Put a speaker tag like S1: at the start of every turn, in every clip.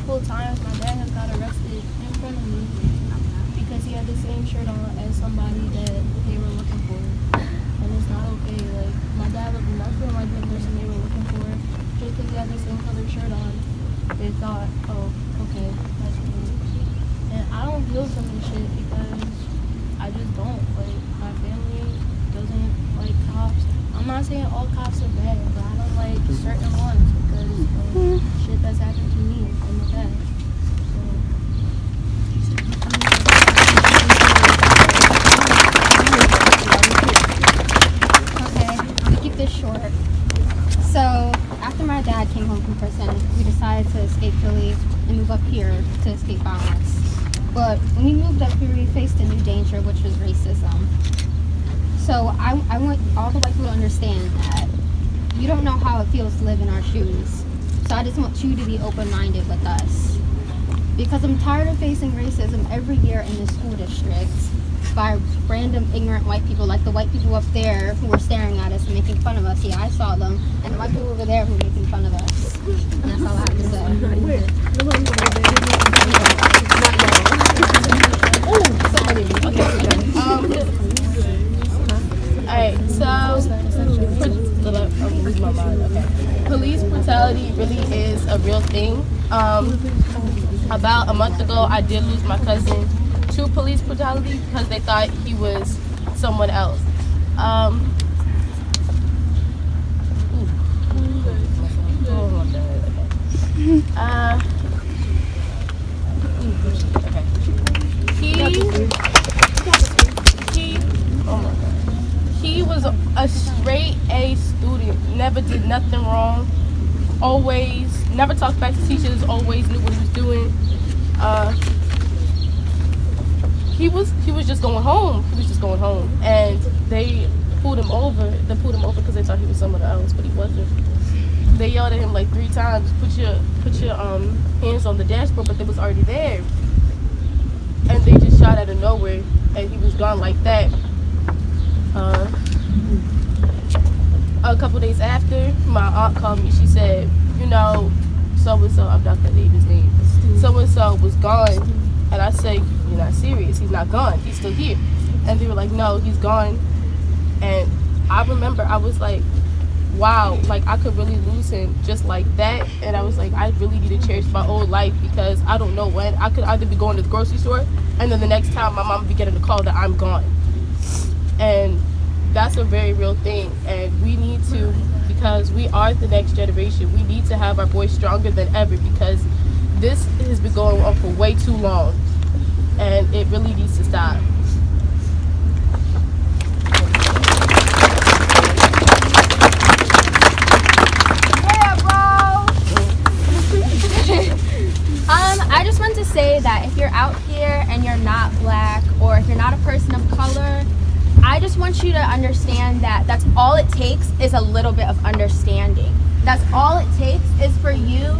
S1: multiple times my dad has got arrested in front of me because he had the same shirt on as somebody that they were looking for. And it's not okay. Like, my dad looked nothing like the person they were looking for. Just because he had the same colored shirt on, they thought, oh, okay, that's cool. And I don't feel from this shit because I just don't. Like, my family doesn't like cops. I'm not saying all cops are bad, but I don't like certain ones because of shit that's happened to me in the past.
S2: Okay, I'll keep this short. So, after my dad came home from prison, we decided to escape Philly and move up here to escape violence. But when we moved up here, we faced a new danger, which was racism. So I want all the white people to understand that you don't know how it feels to live in our shoes. So I just want you to be open-minded with us. Because I'm tired of facing racism every year in the school district by random ignorant white people, like the white people up there who were staring at us and making fun of us. Yeah, I saw them. And the white people over there who were making fun of us. And that's all I have to say.
S1: Alright, police brutality really is a real thing. About a month ago, I did lose my cousin to police brutality because they thought he was someone else. He was a straight A student, never did nothing wrong, always, never talked back to teachers, always knew what he was doing. He was just going home. He was just going home, and they pulled him over. They pulled him over because they thought he was someone else, but he wasn't. They yelled at him like 3 times, put your hands on the dashboard, but they was already there. And they just shot out of nowhere, and he was gone like that. A couple days after, my aunt called me. She said, you know, so-and-so, I'm not gonna name his name, so-and-so was gone. And I said, you're not serious, he's not gone, he's still here. And they were like, no, he's gone. And I remember I was like, wow, like I could really lose him just like that. And I was like, I really need to cherish my old life because I don't know when. I could either be going to the grocery store and then the next time my mom would be getting a call that I'm gone. And that's a very real thing, and we need to, because we are the next generation, we need to have our voice stronger than ever because this has been going on for way too long and it really needs to stop.
S2: Yeah, bro! I just want to say that if you're out here and you're not black or if you're not a person of color, I just want you to understand that that's all it takes is a little bit of understanding. That's all it takes is for you,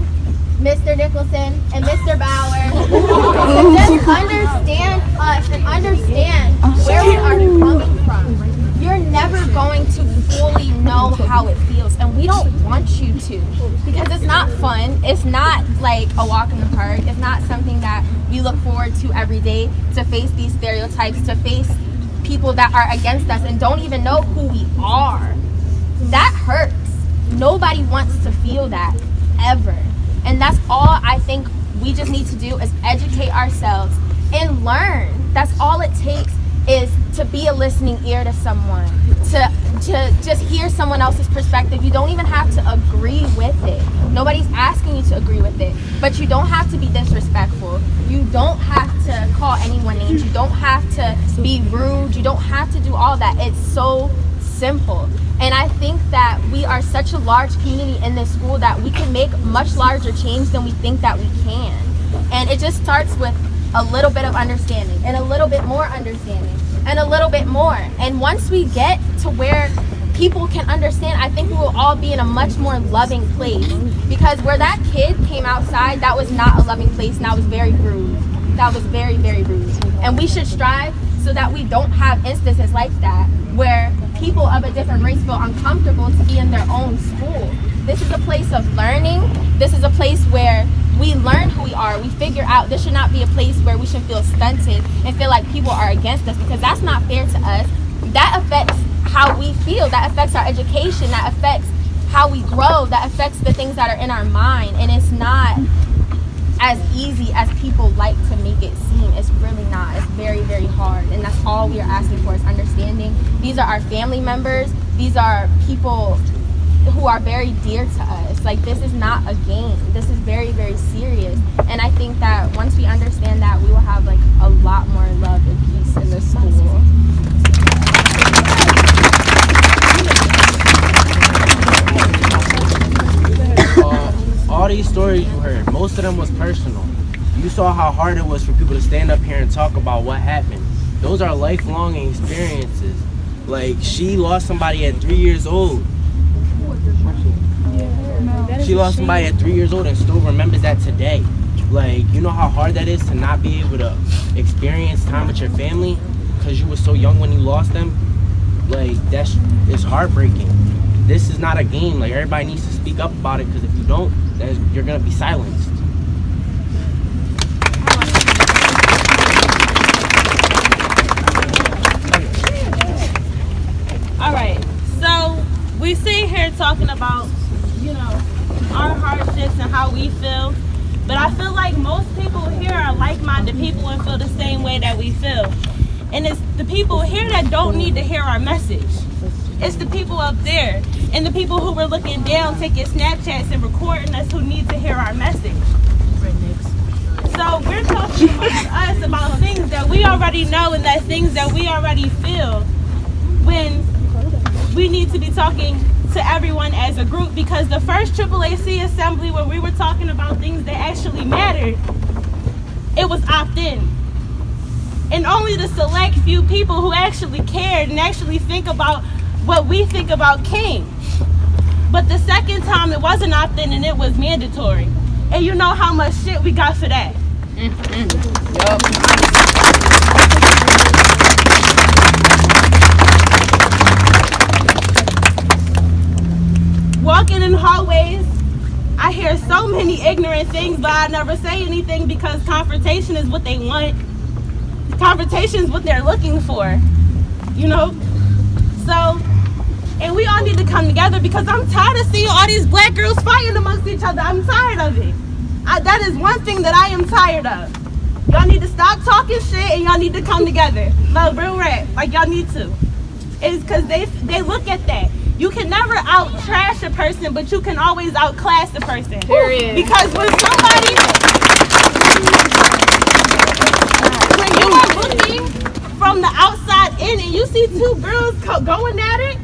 S2: Mr. Nicholson and Mr. Bauer, to just understand us and understand where we are coming from. You're never going to fully know how it feels, and we don't want you to because it's not fun. It's not like a walk in the park. It's not something that we look forward to every day, to face these stereotypes, to face people that are against us and don't even know who we are. That hurts. Nobody wants to feel that ever. And that's all I think we just need to do is educate ourselves and learn. That's all it takes is to be a listening ear to someone, to just hear someone else's perspective. You don't even have to agree with it. Nobody's asking you to agree with it, but you don't have to be disrespectful. You don't have to call anyone names. You don't have to be rude. You don't have to do all that. It's so simple. And I think that we are such a large community in this school that we can make much larger change than we think that we can. And it just starts with a little bit of understanding and a little bit more understanding and a little bit more. And once we get to where people can understand, I think we will all be in a much more loving place. Because where that kid came outside, that was not a loving place, and that was very rude. That was very, very rude. And we should strive so that we don't have instances like that where people of a different race feel uncomfortable to be in their own school. This is a place of learning. This is a place where we learn who we we are, we figure out this should not be a place where we should feel stunted and feel like people are against us, because that's not fair to us. That affects how we feel, that affects our education, that affects how we grow, that affects the things that are in our mind, and it's not as easy as people like to make it seem. It's really not. It's very, very hard, and that's all we are asking for is understanding. These are our family members. These are people who are very dear to us. Like, this is not a game. This is very, very serious, and I think that once we understand that, we will have like a lot more love and peace in this school.
S3: All these stories you heard, most of them was personal. You saw how hard it was for people to stand up here and talk about what happened. Those are lifelong experiences. Like, she lost somebody at 3 years old. She lost somebody at 3 years old and still remembers that today. Like, you know how hard that is to not be able to experience time with your family because you were so young when you lost them? Like, it's heartbreaking. This is not a game. Like, everybody needs to speak up about it, because if you don't, then you're gonna be silenced.
S4: All right, so we sit here talking about, our hardships and how we feel, but I feel like most people here are like-minded people and feel the same way that we feel. And it's the people here that don't need to hear our message. It's the people up there and the people who were looking down, taking Snapchats and recording us, who need to hear our message. So we're talking about us, about things that we already know and that things that we already feel, when we need to be talking to everyone as a group, because the first AAAC assembly, where we were talking about things that actually mattered, it was opt-in. And only the select few people who actually cared and actually think about what we think about came. But the second time it wasn't opt-in and it was mandatory. And you know how much shit we got for that. Walking in hallways, I hear so many ignorant things, but I never say anything because confrontation is what they want. Confrontation is what they're looking for, So, and we all need to come together, because I'm tired of seeing all these black girls fighting amongst each other. I'm tired of it. That is one thing that I am tired of. Y'all need to stop talking shit and y'all need to come together. No, real rap. Like, y'all need to. It's because they look at that. You can never out-trash a person, but you can always outclass a person.
S1: Period.
S4: Because when you are looking from the outside in and you see two girls going at it,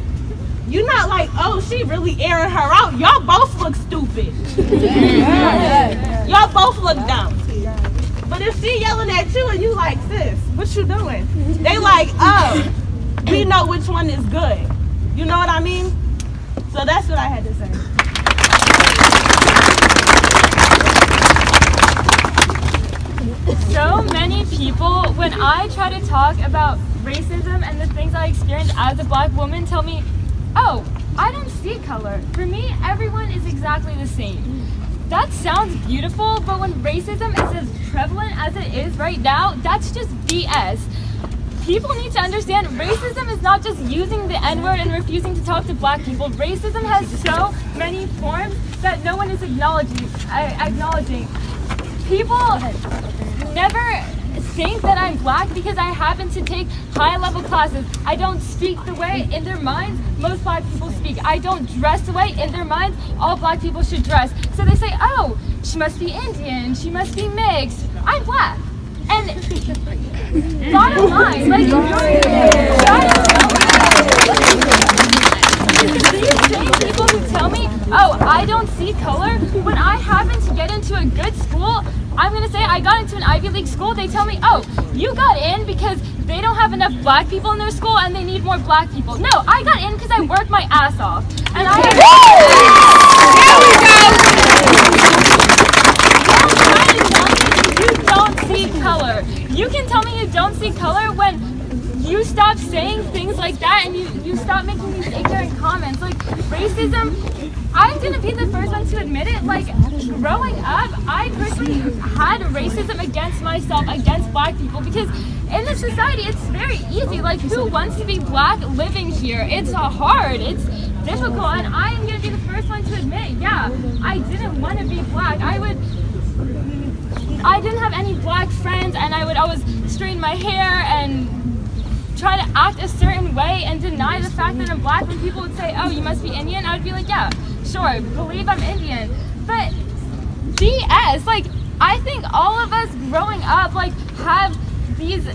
S4: you're not like, oh, she really airing her out. Y'all both look stupid. Y'all both look dumb. But if she yelling at you and you like, sis, what you doing? They like, oh, we know which one is good. You know what I mean? So that's what I had to say.
S5: So many people, when I try to talk about racism and the things I experienced as a black woman, tell me, oh, I don't see color. For me, everyone is exactly the same. That sounds beautiful, but when racism is as prevalent as it is right now, that's just BS. People need to understand racism is not just using the N-word and refusing to talk to black people. Racism has so many forms that no one is acknowledging. People never think that I'm black because I happen to take high-level classes. I don't speak the way in their minds most black people speak. I don't dress the way in their minds all black people should dress. So they say, oh, she must be Indian, she must be mixed. I'm black. And bottom line, like, these same people who tell me, oh, I don't see color, when I happen to get into a good school, I'm going to say I got into an Ivy League school, they tell me, oh, you got in because they don't have enough black people in their school and they need more black people. No, I got in because I worked my ass off. And I you don't see color. You can tell me you don't see color when you stop saying things like that and you stop making these ignorant comments. Like, racism, I'm gonna be the first one to admit it. Like, growing up, I personally had had racism against myself, against black people, because in this society, it's very easy. Like, who wants to be black living here? It's hard, it's difficult, and I am going to be the first one to admit, yeah, I didn't want to be black. I didn't have any black friends, and I would always straighten my hair and try to act a certain way and deny the fact that I'm black. When people would say, oh, you must be Indian, I would be like, yeah, sure, believe I'm Indian. But BS, like, I think all of us growing up, like, have these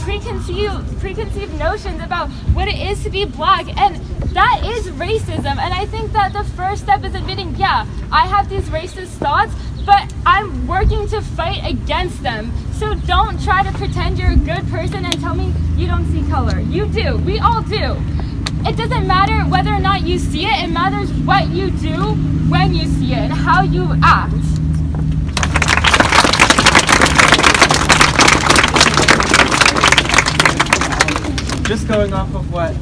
S5: preconceived notions about what it is to be black, and that is racism. And I think that the first step is admitting, yeah, I have these racist thoughts, but I'm working to fight against them. So don't try to pretend you're a good person and tell me you don't see color. You do. We all do. It doesn't matter whether or not you see it. It matters what you do when you see it and how you act.
S6: Just going off of what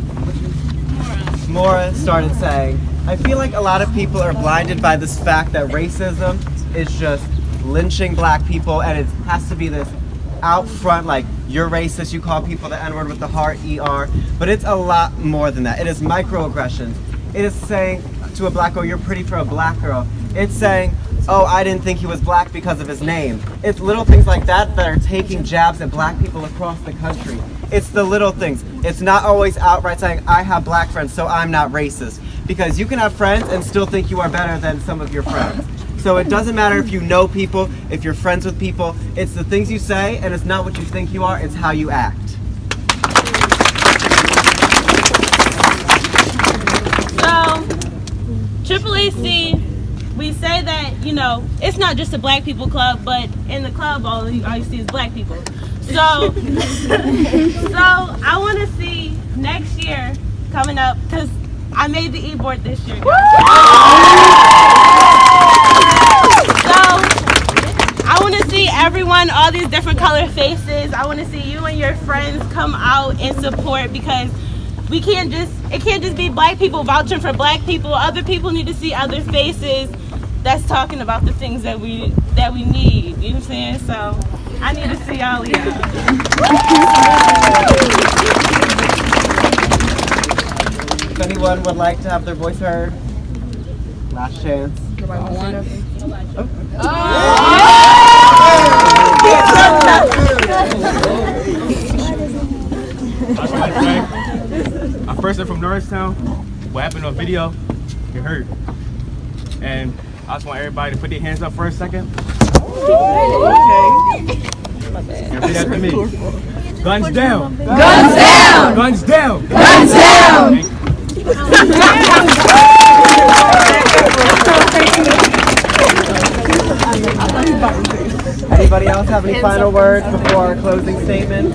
S6: Maura started saying, I feel like a lot of people are blinded by this fact that racism is just lynching black people, and it has to be this out front, like, you're racist, you call people the N-word with the heart, ER, but it's a lot more than that. It is microaggressions. It is saying to a black girl, you're pretty for a black girl. It's saying, oh, I didn't think he was black because of his name. It's little things like that that are taking jabs at black people across the country. It's the little things. It's not always outright saying, I have black friends, so I'm not racist. Because you can have friends and still think you are better than some of your friends. So it doesn't matter if you know people, if you're friends with people, it's the things you say, and it's not what you think you are, it's how you act.
S4: So, AAC, we say that, you know, it's not just a black people club, but in the club, all you see is black people. So I want to see next year coming up, because I made the e-board this year. So I want to see everyone, all these different color faces. I want to see you and your friends come out and support, because it can't just be black people vouching for black people. Other people need to see other faces that's talking about the things that we need. You know what I'm saying? So I need to see all of y'all.
S6: If anyone would like to have their voice heard, last chance.
S7: A person from Norristown, what happened on video, get hurt. And I just want everybody to put their hands up for a second. Okay. And repeat after me. Guns down.
S8: Guns down.
S7: Guns down.
S8: Guns down.
S6: Anybody else have any final words before our closing statement?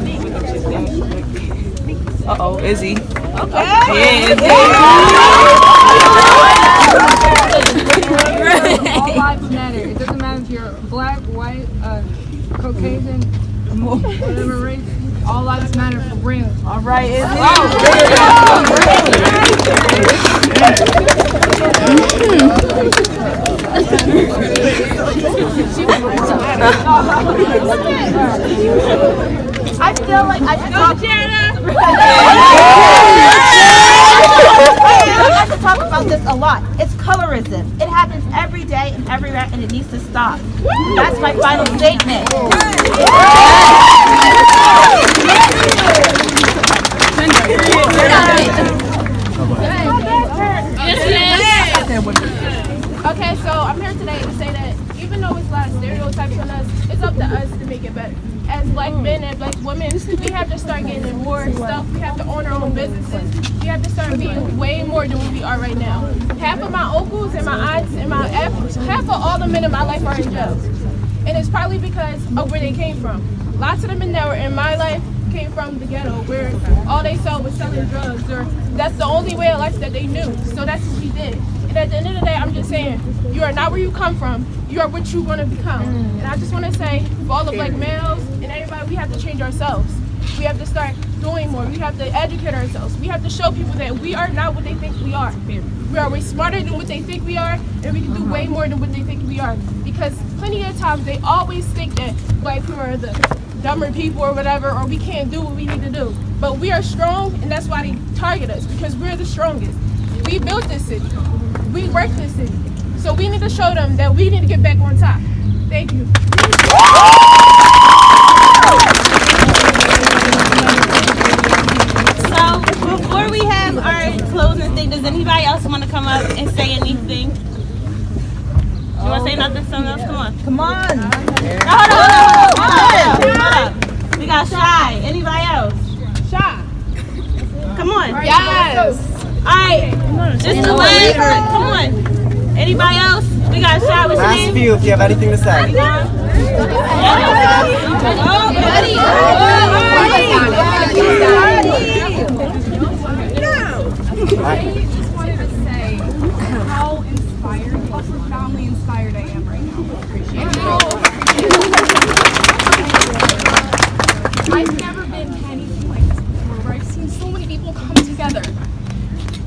S8: Uh-oh, Izzy.
S4: Okay.
S9: All lives matter. It doesn't matter if you're black, white, Caucasian, whatever race. All lives matter for real.
S8: All right, Izzy.
S2: I feel like I should talk. I should talk about this a lot. It's colorism. It happens every day and everywhere, and it needs to stop. That's my final statement.
S1: Okay, so I'm here today to say that even though it's a lot of stereotypes on us, it's up to us to make it better. As black men and black women, we have to start getting in more stuff. We have to own our own businesses. We have to start being way more than what we are right now. Half of my uncles and my aunts and half of all the men in my life are in jail. And it's probably because of where they came from. Lots of the men that were in my life came from the ghetto, where all they saw was selling drugs, or that's the only way of life that they knew. So that's what we did. And at the end of the day, I'm just saying, you are not where you come from. You are what you're going to become. And I just want to say, for all the black males and everybody, we have to change ourselves. We have to start doing more. We have to educate ourselves. We have to show people that we are not what they think we are. We are way smarter than what they think we are, and we can do way more than what they think we are. Because because plenty of times they always think that black people are the dumber people or whatever, or we can't do what we need to do. But we are strong, and that's why they target us, because we're the strongest. We built this city. We worked this city. So we need to show them that we need to get back on top. Thank you.
S4: So before we have our closing thing, does anybody else want to come up and say anything? You want to say nothing? Someone else? Come on.
S8: Come on.
S4: Hold up. We got Shy. Anybody else?
S1: Shy.
S4: Come on.
S1: Yes.
S4: All right. Just to let. Come on. Anybody else? We got Shy. What's your
S6: Last
S4: name?
S6: few if you have anything to say.
S10: I just wanted to say how inspired, how profoundly inspired I am right now. I've never been anything like this before, where I've seen so many people come together.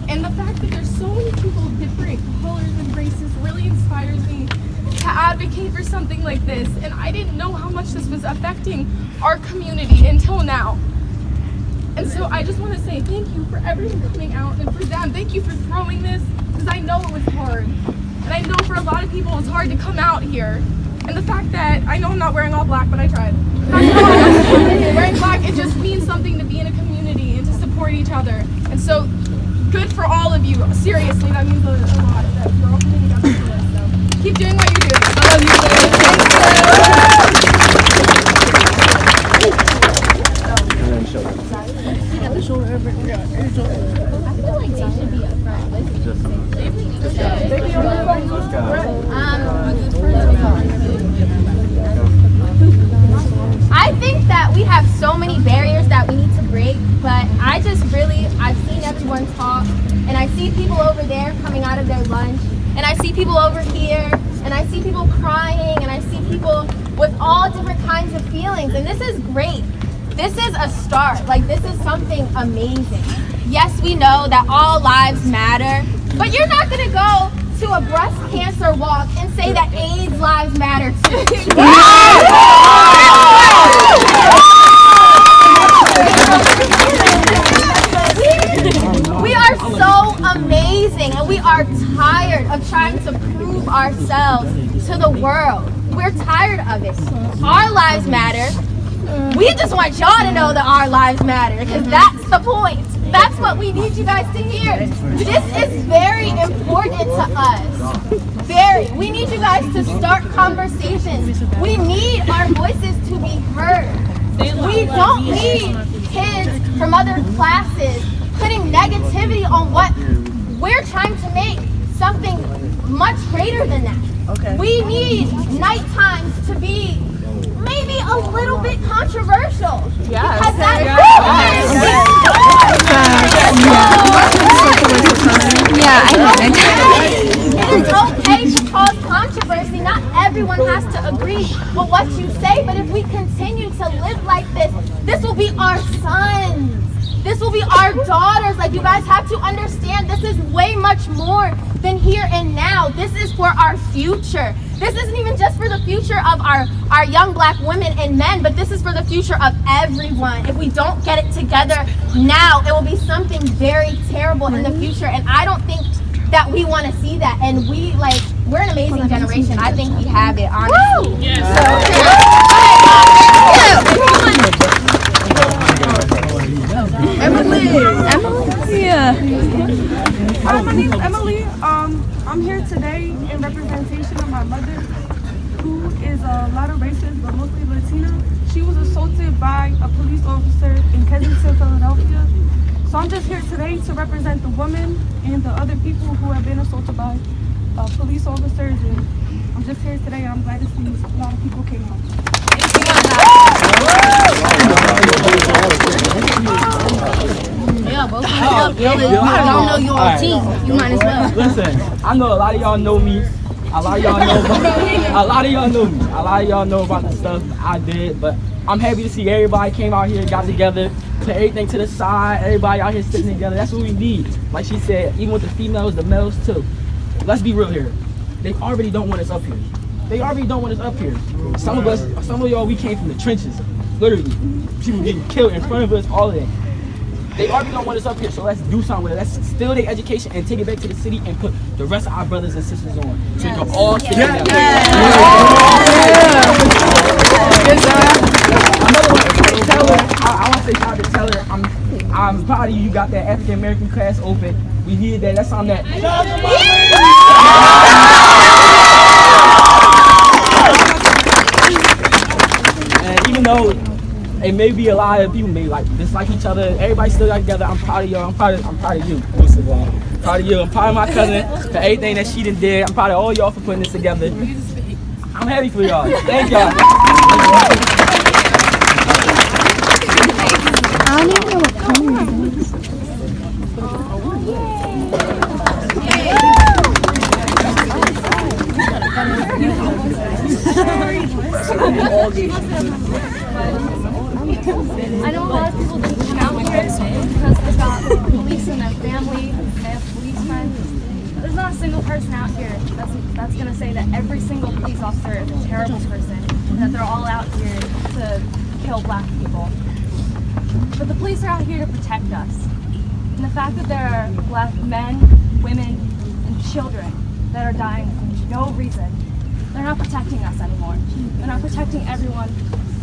S10: And the fact that there's so many people of different colors and races really inspires me to advocate for something like this. And I didn't know how much this was affecting our community until now. And so I just want to say thank you for everyone coming out, and for them, thank you for throwing this, because I know it was hard. And I know for a lot of people it's hard to come out here. And the fact that, I know I'm not wearing all black, but I tried. Wearing black, it just means something to be in a community and to support each other. And so, good for all of you. Seriously, that means a lot that you're all coming together for this. So, keep doing what you're doing. I love you.
S2: I think that we have so many barriers that we need to break, but I've seen everyone talk, and I see people over there coming out of their lunch, and I see people over here, and I see people crying, and I see people with all different kinds of feelings, and this is great. This is a start. Like, this is something amazing. Yes, we know that all lives matter, but you're not gonna go to a breast cancer walk and say that AIDS lives matter too. We are so amazing, and we are tired of trying to prove ourselves to the world. We're tired of it. Our lives matter. We just want y'all to know that our lives matter, because that's the point. That's what we need you guys to hear. This is very important to us. Very. We need you guys to start conversations. We need our voices to be heard. We don't need kids from other classes putting negativity on what we're trying to make something much greater than that. Okay. We need night times to be maybe a little bit controversial. Yes. Because that's it is okay to cause controversy. Not everyone has to agree with what you say, but if we continue to live like this, this will be our sons. This will be our daughters. Like, you guys have to understand, this is way much more than here and now. This is for our future. This isn't even just for the future of our young black women and men, but this is for the future of everyone. If we don't get it together now, it will be something very terrible in the future. And I don't think that we want to see that. And we're an amazing generation. I think we have it, honestly.
S4: Yes.
S8: Emily. Yeah.
S10: Hi, my name is Emily. I'm here today in representation of my mother, who is a lot of races, but mostly Latina. She was assaulted by a police officer in Kensington, Philadelphia. So I'm just here today to represent the women and the other people who have been assaulted by police officers. And I'm just here today. I'm glad to see a lot of people came out.
S2: Yeah, both of you don't know your own team. You might as well.
S11: Listen, I know a lot of y'all know me. A lot of y'all know me. A lot of y'all know about the stuff I did, but I'm happy to see everybody came out here, got together, put everything to the side, everybody out here sitting together. That's what we need. Like she said, even with the females, the males too. Let's be real here. They already don't want us up here. They already don't want us up here. Some of y'all, we came from the trenches. Literally, people getting killed in front of us, all of that. They already don't want us up here, so let's do something with it. Let's steal their education and take it back to the city and put the rest of our brothers and sisters on. So we can all take it together. I want to say shout out to Teller. I'm proud of you. You got that African American class open. We needed that. That's something that. And even though it may be a lot of people may like dislike each other, everybody still got together. I'm proud of y'all. I'm proud of you, first of all. I'm proud of you. I'm proud of my cousin for everything that she done did. I'm proud of all y'all for putting this together. I'm happy for y'all. Thank y'all.
S8: I don't even know what color it is.
S2: I know a lot of people didn't come out here because they've got police in their family, they have police friends. There's not a single person out here that's going to say that every single police officer is a terrible person and that they're all out here to kill black people. But the police are out here to protect us. And the fact that there are black men, women, and children that are dying for no reason, they're not protecting us anymore. They're not protecting everyone,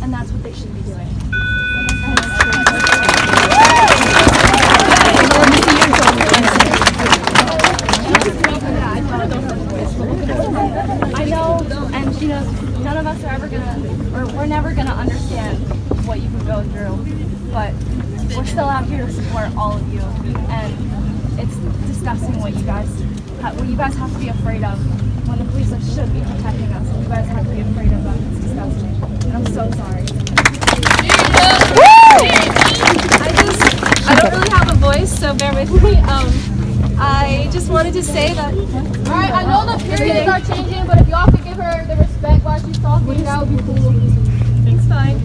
S2: and that's what they should be doing. I know, and you know, none of us are ever gonna, or we're never gonna understand what you can go through, but we're still out here to support all of you, and it's disgusting what you guys have to be afraid of when the police should be protecting us. You guys have to be afraid of them. It's disgusting, and I'm so sorry.
S12: I don't really have a voice, so bear with me. I just wanted to say that.
S10: Alright, I know the periods are changing, but if y'all could give her the respect while she's talking, that would be cool.
S12: It's fine.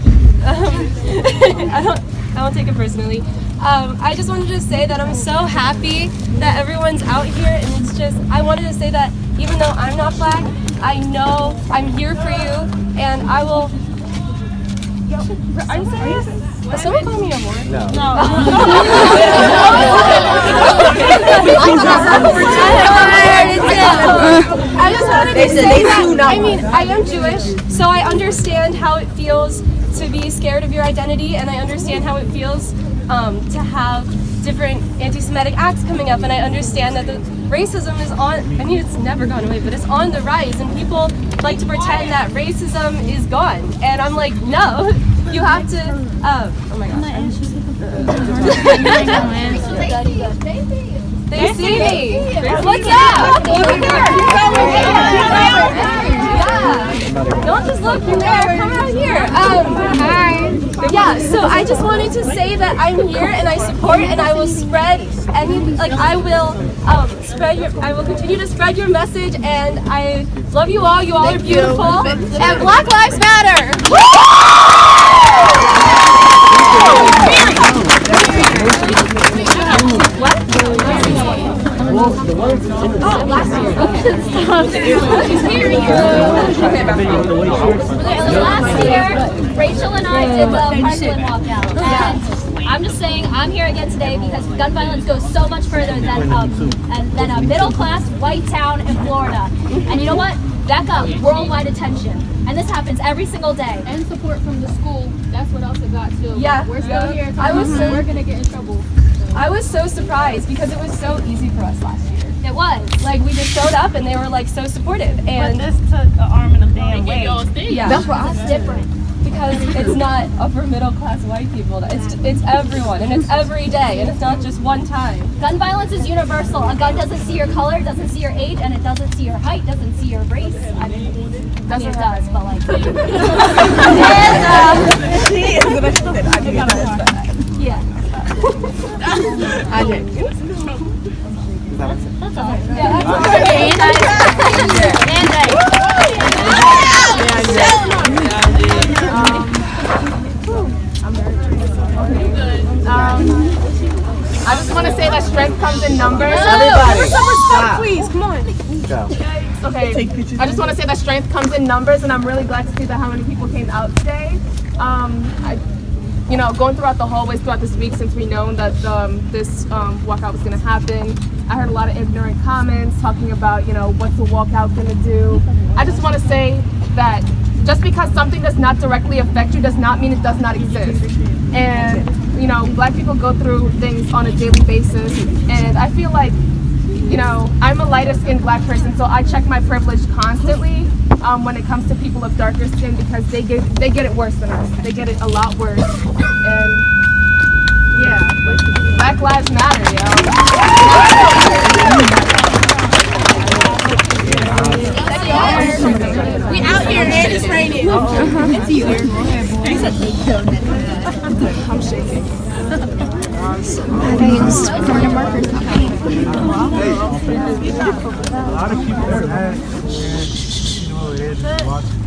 S12: I won't take it personally. I just wanted to say that I'm so happy that everyone's out here, and it's just, I wanted to say that even though I'm not black, I know I'm here for you, and I will. Are you serious? Is someone calling me a whore?
S6: No.
S12: I just wanted to say that, I mean, I am Jewish, so I understand how it feels to be scared of your identity, and I understand how it feels to have different anti-Semitic acts coming up, and I understand that the racism is on, I mean, it's never gone away, but it's on the rise, and people like to pretend that racism is gone, and I'm like, no, you have to, oh my gosh. They see me. What's up? Over there. Yeah. Don't just look, you're there. Come out here. Hi. Yeah, so I just wanted to say that I'm here and I support and I will spread any, like I will continue to spread your message, and I love you all. You all are beautiful. And Black Lives Matter. What? Last year.
S2: Last year, Rachel and I did the Parkland Walkout, and I'm just saying I'm here again today because gun violence goes so much further than a middle-class white town in Florida. And you know what? That got worldwide attention. And this happens every single day.
S10: And support from the school. That's what else it got too.
S12: Yeah.
S10: We're still here talking about we're gonna get in trouble.
S12: I was so surprised because it was so easy for us last year.
S2: It was.
S12: Like, we just showed up and they were like so supportive. And
S4: this took an arm and a damn way.
S12: Yeah.
S2: That's different.
S12: Because it's not for middle class white people. It's everyone, and it's every day, and it's not just one time.
S2: Gun violence is universal. A gun doesn't see your color, doesn't see your age, and it doesn't see your height, doesn't see your race. I mean it does, but like. Yeah. That's all. Yeah, that's all.
S10: I just want to say that strength comes in numbers.
S6: Everybody,
S12: Some respect, please. Come on.
S6: go.
S10: okay, I just want to say that strength comes in numbers, and I'm really glad to see that how many people came out today. Going throughout the hallways throughout this week, since we know that this walkout was going to happen, I heard a lot of ignorant comments talking about, what's the walkout going to do. I just want to say that just because something does not directly affect you does not mean it does not exist. And, Black people go through things on a daily basis, and I feel like, I'm a lighter skinned Black person, so I check my privilege constantly when it comes to people of darker skin, because they get it worse than us. They get it a lot worse. And yeah, like, Black Lives Matter,
S1: We out here and it's raining. It's you.
S10: I'm shaking.
S13: A lot of people are mad, and it is just watching.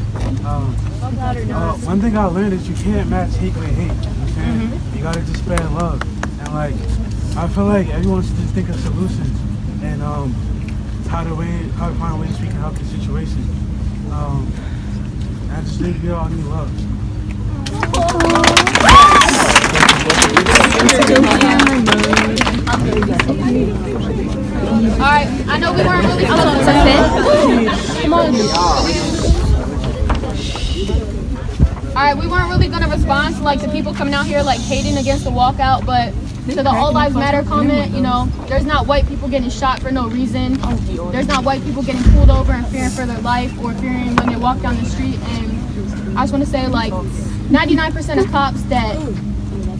S13: One thing I learned is you can't match hate with hate. You know what I'm saying? You gotta just spread love, and I feel like everyone should just think of solutions and how to find ways we can help the situation. I just think we all need love.
S2: Alright, I know we weren't really Alright, we weren't really gonna respond to the people coming out here hating against the walkout, but to the All Lives Matter comment, there's not white people getting shot for no reason. There's not white people getting pulled over and fearing for their life or fearing when they walk down the street. And I just want to say 99% of cops that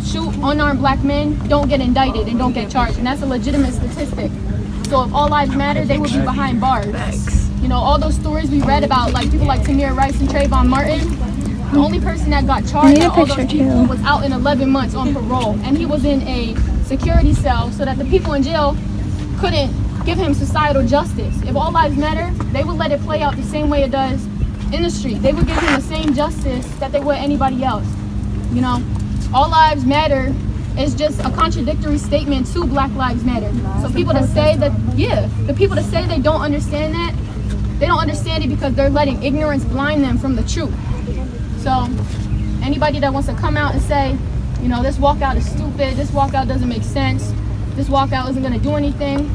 S2: shoot unarmed Black men don't get indicted and don't get charged, and that's a legitimate statistic. So if All Lives Matter, they would be behind bars. All those stories we read about people like Tamir Rice and Trayvon Martin, the only person that got charged out of all those people was out in 11 months on parole, and he was in a security cell so that the people in jail couldn't give him societal justice. If All Lives Matter, they would let it play out the same way it does in the street. They would give him the same justice that they would anybody else. All Lives Matter is just a contradictory statement to Black Lives Matter. So people that say that, the people that say they don't understand that, they don't understand it because they're letting ignorance blind them from the truth. So anybody that wants to come out and say, this walkout is stupid, this walkout doesn't make sense, this walkout isn't going to do anything,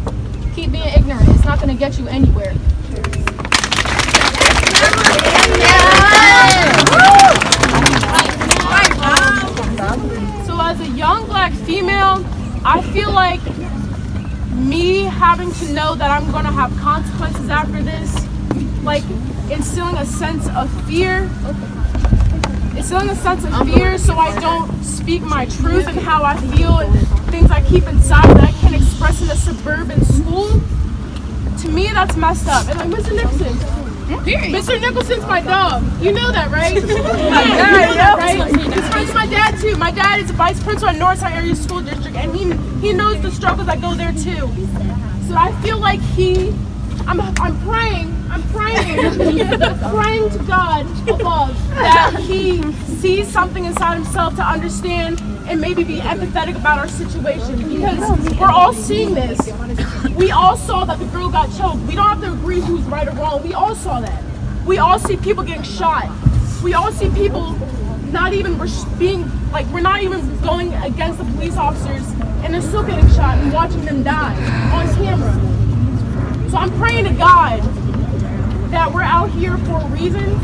S2: keep being ignorant. It's not going to get you anywhere.
S10: So as a young Black female, I feel like me having to know that I'm going to have consequences after this, instilling a sense of fear. Instilling a sense of fear so I don't speak my truth and how I feel and things I keep inside that I can't express in a suburban school. To me, that's messed up. And Mr. Nicholson. Mr. Nicholson's my dog. You know that, right? Right? He's friends with my dad too. My dad is a vice principal at Northside Area School District, and he knows the struggles that go there too. So I feel like I'm praying to God above that he sees something inside himself to understand and maybe be empathetic about our situation, because we're all seeing this. We all saw that the girl got choked. We don't have to agree who's right or wrong. We all saw that. We all see people getting shot. We all see people not even we're not even going against the police officers, and they're still getting shot and watching them die on camera. So I'm praying to God that we're out here for a reason,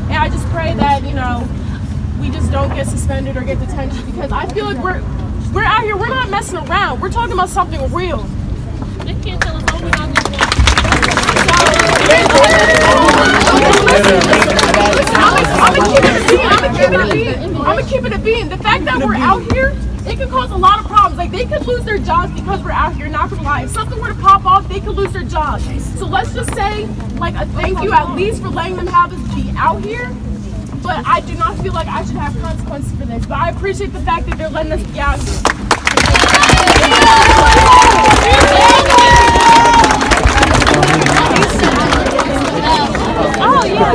S10: and I just pray that we just don't get suspended or get detention, because I feel like we're out here, we're not messing around, we're talking about something real. They can't tell us what we're not doing. I'm gonna keep it a bean. The fact that we're out here, it can cause a lot of problems. They could lose their jobs because we're out here, not gonna lie. If something were to pop off, they could lose their jobs. So let's just say a thank you at least for letting them have us be out here. But I do not feel like I should have consequences for this. But I appreciate the fact that they're letting us be out here.
S12: Oh, yeah.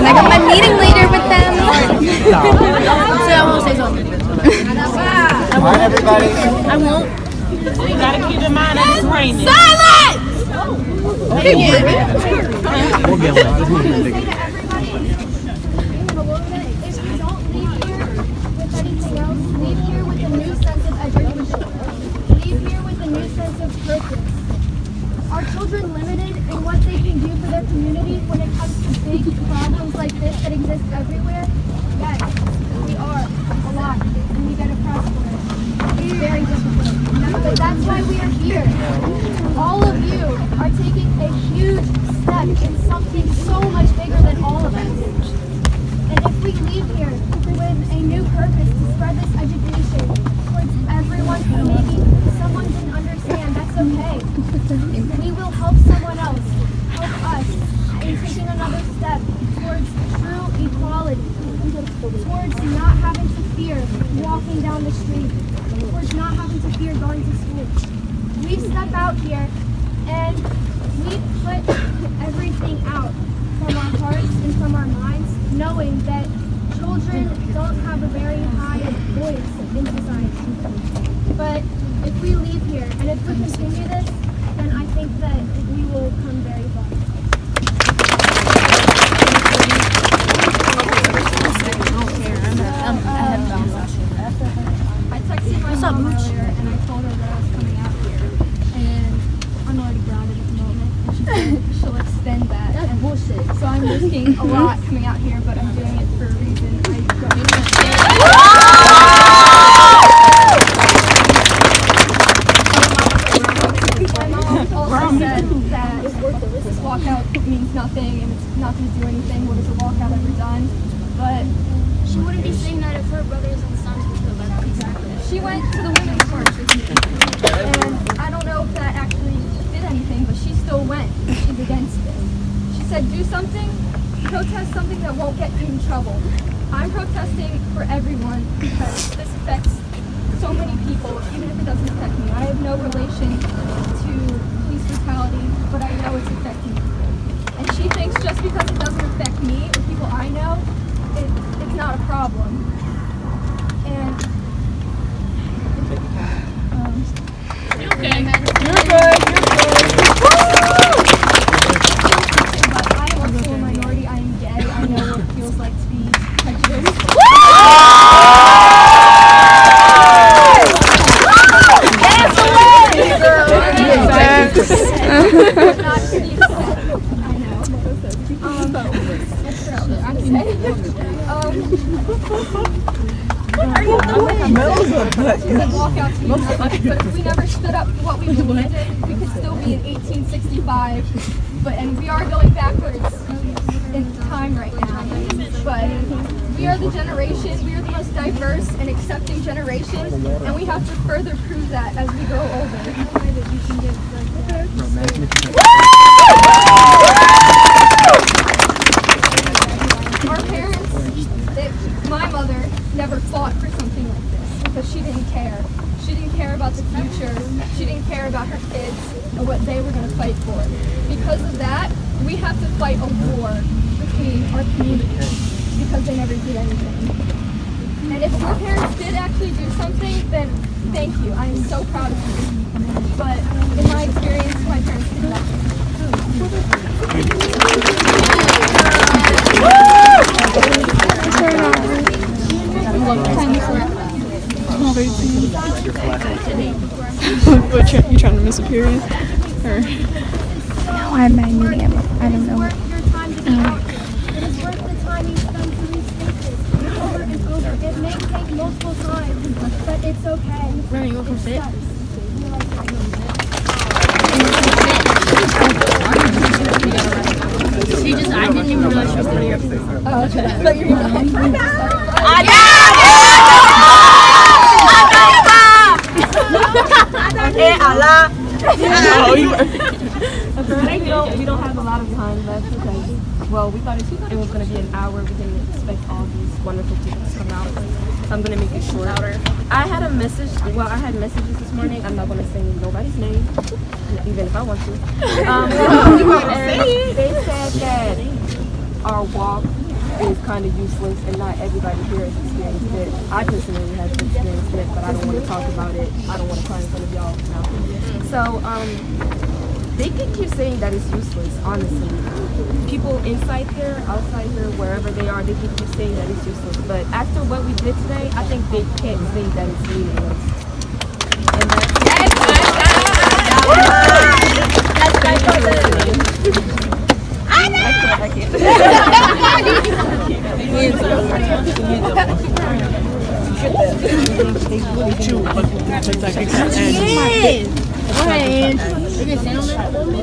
S12: I got my meeting later with them. So I won't say something.
S6: Bye, everybody.
S12: I won't.
S4: So you gotta keep in mind that it's raining.
S1: Silence!
S3: We'll get one.
S14: If you don't leave here with anything else, leave here with a new sense of education. Leave here with a new sense of purpose. Are children limited in what they can do for their community when it comes to big problems like this that exist everywhere? Yes, we are a lot, and we get oppressed for it. It's very difficult. But that's why we are here. All of you are taking a huge step in something so much bigger than all of us. And if we leave here with a new purpose to spread this education towards everyone who maybe someone didn't understand, that's okay. We will help someone else, help us in taking another step towards true equality, towards not having to fear walking down the street, towards not having to fear going to school. We step out here and we put everything out from our hearts and from our minds, knowing that children don't have a very high voice in society. But if we leave here and if we continue this, then I think that we will come very far. I texted my mom earlier and I told her that I was coming out here, and I'm already grounded at the moment, and she said she'll extend that. That's bullshit. So I'm risking a lot coming out here, but I'm doing it for a reason. I don't understand. My mom also said that this walkout means nothing and it's not going to do anything. What has a walkout ever done? But she wouldn't be saying that if her brothers and sons were still left. Exactly. She went to the women's march with me, and I don't know if that actually did anything, but she still went. She's against it. She said, do something, protest something that won't get you in trouble. I'm protesting for everyone because this affects so many people, even if it doesn't affect me. I have no relation to police brutality, but I know it's affecting people. And she thinks just because it doesn't affect me or people I know, it's not a problem. And
S1: You're okay.
S14: You're good. But I am also a minority. I am gay. I know what it feels like to be prejudiced. Not to the extent. I know. What are you doing? Walkouts mean nothing, but if we never stood up for what we believed in, we could still be in 1865. And we are going backwards in time right now. But we are the generation, we are the most diverse and accepting generation, and we have to further prove that as we grow older. Our parents, my mother never fought for something like this because she didn't care. She didn't care about the future. She didn't care about her kids or what they were going to fight for. Because of that, we have to fight a war between our communities because they never did anything. And if your parents did actually do something, then thank you. I am so proud of you. But in my experience, my parents did nothing.
S8: You trying to miss a period? Or why am I muting him? I don't know.
S14: It is worth the time you spend to restate this over and over. It may take multiple times, but it's okay.
S1: Remy, you want to sit? I didn't even realize she was still here.
S14: Oh, okay. But you're not.
S1: We don't have a lot of time left because, well, we thought it was going to be an hour. We didn't expect all these wonderful people to come out. So I'm going to make it short. I had messages this morning. I'm not going to say nobody's name, even if I want to. They said that our walk
S15: is kind of useless, and not everybody here has experienced it. I personally have experienced it, but I don't want to talk about it. I don't want to cry in front of y'all now. So, they can keep saying that it's useless, honestly. People inside here, outside here, wherever they are, they can keep saying that it's useless. But after what we did today, I think they can't say that it's meaningless. And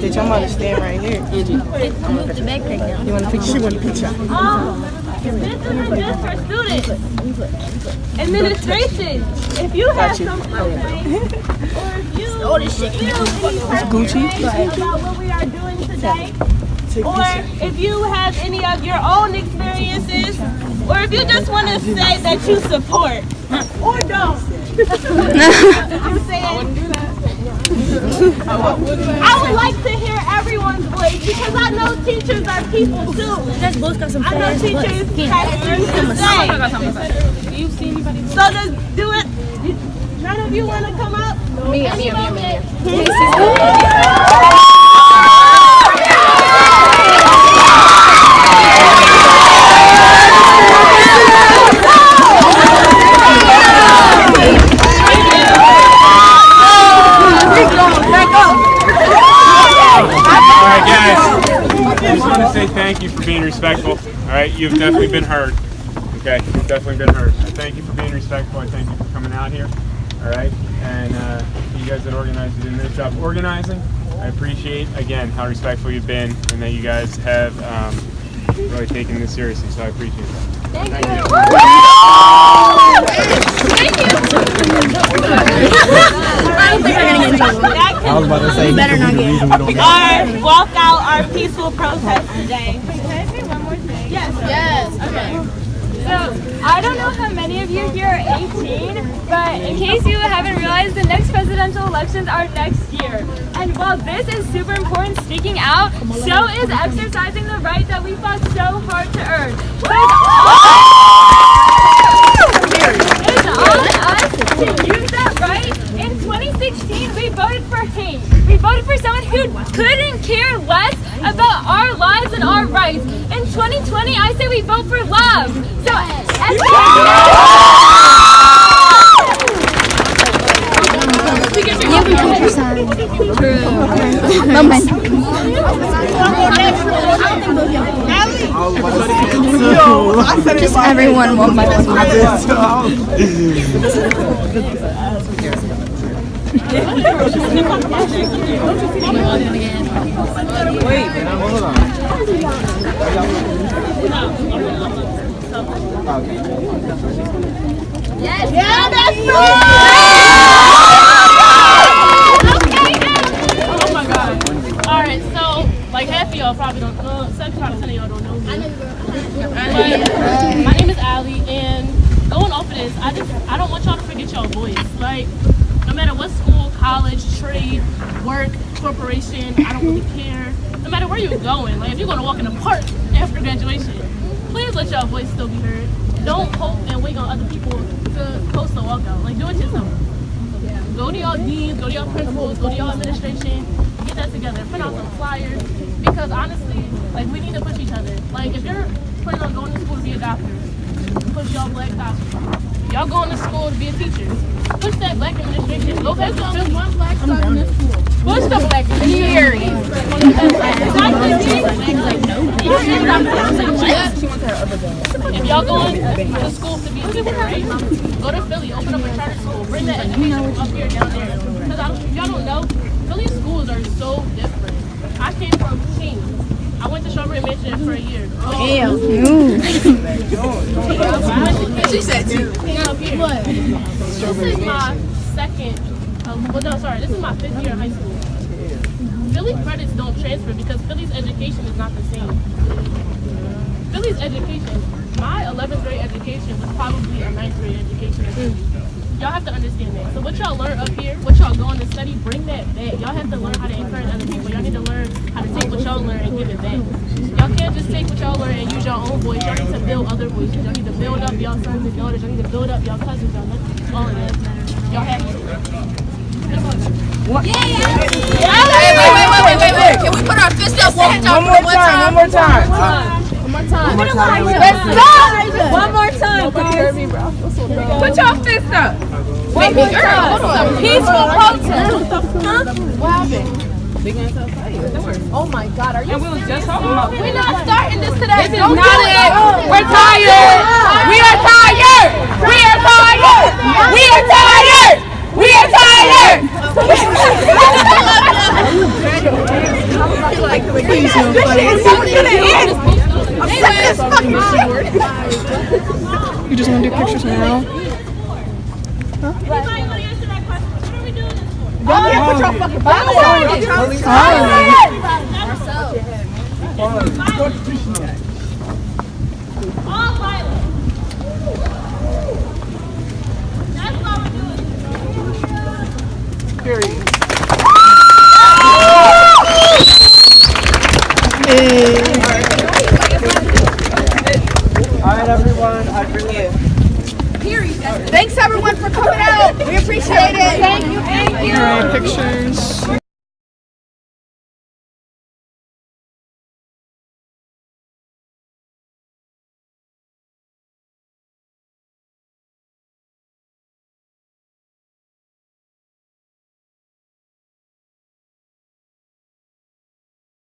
S1: Bitch, I'm about to stand right here.
S14: Move the backpack down.
S1: You want a picture? You want a picture?
S4: This isn't just for students. Administration, if you have some complaints, or if you feel any about what we are doing today, or if you have any of your own experiences, or if you just want to say that you support, or don't. I'm saying, I would like to hear everyone's voice because I know teachers are people too. I know teachers have things to say.
S1: Do you see anybody?
S4: So just do it. None of you want to come up?
S1: Me.
S7: Alright guys, I just want to say thank you for being respectful. Alright, you've definitely been heard. Okay, you've definitely been heard. I thank you for being respectful. I thank you for coming out here. Alright, and you guys that organized, you did a nice job organizing. I appreciate, again, how respectful you've been and that you guys have really taken this seriously, so I appreciate that. Thank you.
S6: I was about to say,
S4: better not get our walkout, our peaceful protest today. Can I say one more thing? Yes.
S5: Okay. So, I don't know how many of you here are 18, but in case you haven't realized, the next presidential elections are next year. And while this is super important, speaking out, so is exercising the right that we fought so hard to earn. So it's on us to use that right. In 2016, we voted for hate. We voted for someone who couldn't care less about our lives and our rights. In 2020, I say we vote for love. So,
S8: Just everyone one by one.
S14: Yes.
S4: Yeah, that's right.
S1: Oh my God. All right, so like half of y'all probably don't know. 75% of y'all don't know me. But my name is Allie, and going off of this, I don't want y'all to forget y'all voice. Like, no matter what school, college, trade, work, corporation, I don't really care. No matter where you're going, like if you're gonna walk in the park after graduation, please let y'all voice still be heard. Don't hope and wait on other people to post a walkout. Like, do it yourself. Go to y'all deans, go to y'all principals, go to y'all administration, get that together, print out some flyers. Because honestly, like, we need to push each other. Like, if you're planning on going to school to be a doctor, push y'all black cops. Y'all going to school to be a teacher, push that black administration. Go ahead, there's one black son in this school. Push the black administration. If y'all going to school to be a teacher, right? Go to Philly, open up a charter school, bring that education up here, down there. Because y'all don't know, Philly schools are so different. I came from King. I went to Strawberry Mansion for a year.
S8: Damn.
S1: She said two. This is my second, this is my 5th year in high school. Philly credits don't transfer because Philly's education is not the same. Philly's education, my 11th grade education was probably a 9th grade education in Philly. Y'all have to understand that. So what y'all learn up here, what y'all going to study, bring that back. Y'all have to learn how to encourage other people. Y'all need to learn how to take what y'all learn and give it back. Y'all can't just just take what y'all learn and use your own voice. Y'all need to build other voices. Y'all need to build up y'all sons and daughters. Y'all need to build up y'all cousins. Y'all need all of that. Y'all have to.
S2: What? Yeah.
S12: Wait. Can we put our fist up one more time?
S1: One more time.
S12: Let's stop.
S2: One more time, guys.
S12: Put your fist up.
S2: One more time. Peaceful protest.
S1: What happened?
S12: Oh my God, are you?
S1: And we was just talking about.
S12: We're not starting this today.
S1: This is not it. We're tired. We are tired. We are tired. We are tired. We are tired.
S8: Please, no You just want to do pictures now?
S4: Anybody want to answer that question? What are we doing this for?
S12: Y'all can't put your fucking Bible on.
S4: All violence. That's why we're doing it.
S6: All right, everyone. I bring you.
S12: Thanks everyone for coming out. We appreciate it.
S8: Alright, pictures.